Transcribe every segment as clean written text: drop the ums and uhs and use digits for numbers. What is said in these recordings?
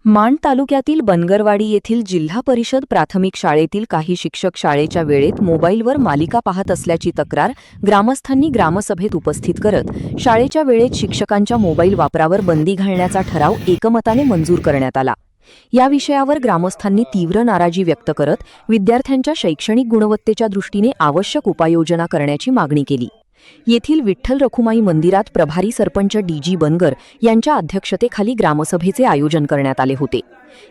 माण तालुक्यातील बनगरवाडी येथील जिल्हा परिषद प्राथमिक शाळेतील काही शिक्षक शाळेच्या वेळेत मोबाईलवर मालिका पाहत असल्याची तक्रार ग्रामस्थांनी ग्रामसभेत उपस्थित करत शाळेच्या वेळेत शिक्षकांच्या मोबाईल वापरावर बंदी घालण्याचा ठराव एकमताने मंजूर करण्यात आला। या विषयावर ग्रामस्थांनी तीव्र नाराजी व्यक्त करत विद्यार्थ्यांच्या शैक्षणिक गुणवत्तेच्या दृष्टीने आवश्यक उपाययोजना करण्याची मागणी केली। येथील विठ्ठल रखुमाई मंदिरात प्रभारी सरपंच डी.जी. बनगर यांच्या अध्यक्षतेखाली ग्रामसभेचे आयोजन करण्यात आले होते।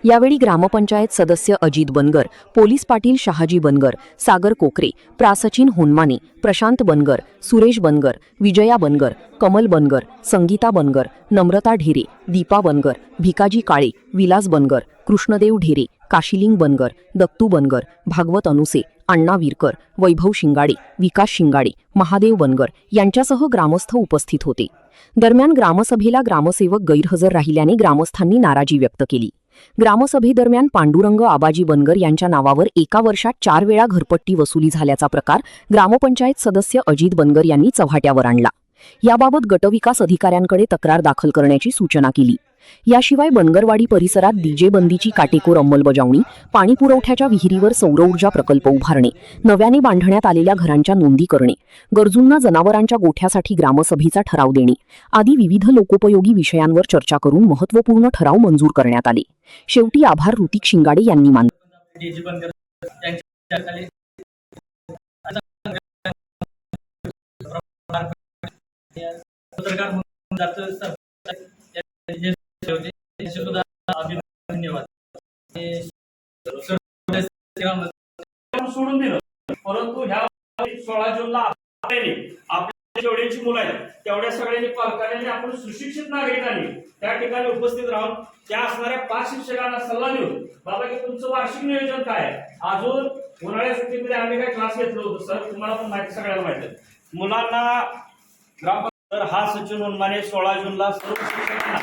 यावेळी ग्रामपंचायत सदस्य अजित बनगर, पोलीस पाटील शहाजी बनगर, सागर कोकरे, प्रासचिन होनमाने, प्रशांत बनगर, सुरेश बनगर, विजया बनगर, कमल बनगर, संगीता बनगर, नम्रता ढेरे, दीपा बनगर, भिकाजी काळे, विलास बनगर, कृष्णदेव ढेरे, काशिलिंग बनगर, दत्तू बनगर, भागवत अनुसे, अण्णा विरकर, वैभव शिंगाडे, विकास शिंगाडे, महादेव बनगर यांच्यासह ग्रामस्थ उपस्थित होते। दरम्यान ग्रामसभेला ग्रामसेवक गैरहजर राहिल्याने ग्रामस्थांनी नाराजी व्यक्त केली। ग्रामसभेदरम्यान पांडुरंग आबाजी बनगर यांच्या नावावर एका वर्षात 4 वेळा घरपट्टी वसुली झाल्याचा प्रकार ग्रामपंचायत सदस्य अजित बनगर यांनी चव्हाट्यावर आणला। याबाबत गटविकास अधिकाऱ्यांकडे तक्रार दाखल करण्याची सूचना केली। याशिवाय बनगरवाडी परिसरात डीजे बंदीची काटेकोर अंमलबजावणी, पाणी पुरवठ्याच्या विहिरीवर सौरऊर्जा प्रकल्प उभारणे, नव्याने बांधण्यात आलेल्या घरांच्या नोंदी करणे, गरजूंना जनावरांच्या गोठ्यासाठी ग्रामसभेचा ठराव देणे आदी विविध लोकोपयोगी विषयांवर चर्चा करून महत्त्वपूर्ण ठराव मंजूर करण्यात आले। शेवटी आभार ऋतिक शिंगाडे यांनी मानले। धन्यवाद। सोडून दिलं, परंतु ह्या 16 जूनला आपल्या जेवढ्यांची मुलं आहेत तेवढ्या सगळ्यांनी पालकांनी आपण सुशिक्षित नागरिकांनी त्या ठिकाणी उपस्थित राहून त्या असणाऱ्या 5 शिक्षकांना सल्ला देऊन, बाबा की तुमचं वार्षिक नियोजन काय आहे, अजून उन्हाळ्या सुट्टीमध्ये आम्ही काय क्लास घेतलो होतो सर, तुम्हाला पण माहिती सगळ्यांना माहिती आहे। मुलांना तर हा सचिन उन्माने 16 जूनला सर्व शिक्षकांना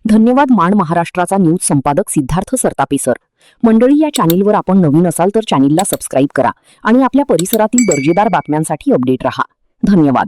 धन्यवाद। माण महाराष्ट्राचा न्यूज संपादक सिद्धार्थ सरतापे सर। मंडळी, या चॅनेलवर आपण नवीन असाल तर चॅनेलला सबस्क्राईब करा आणि आपल्या परिसरातील दर्जेदार बातम्यांसाठी अपडेट रहा। धन्यवाद।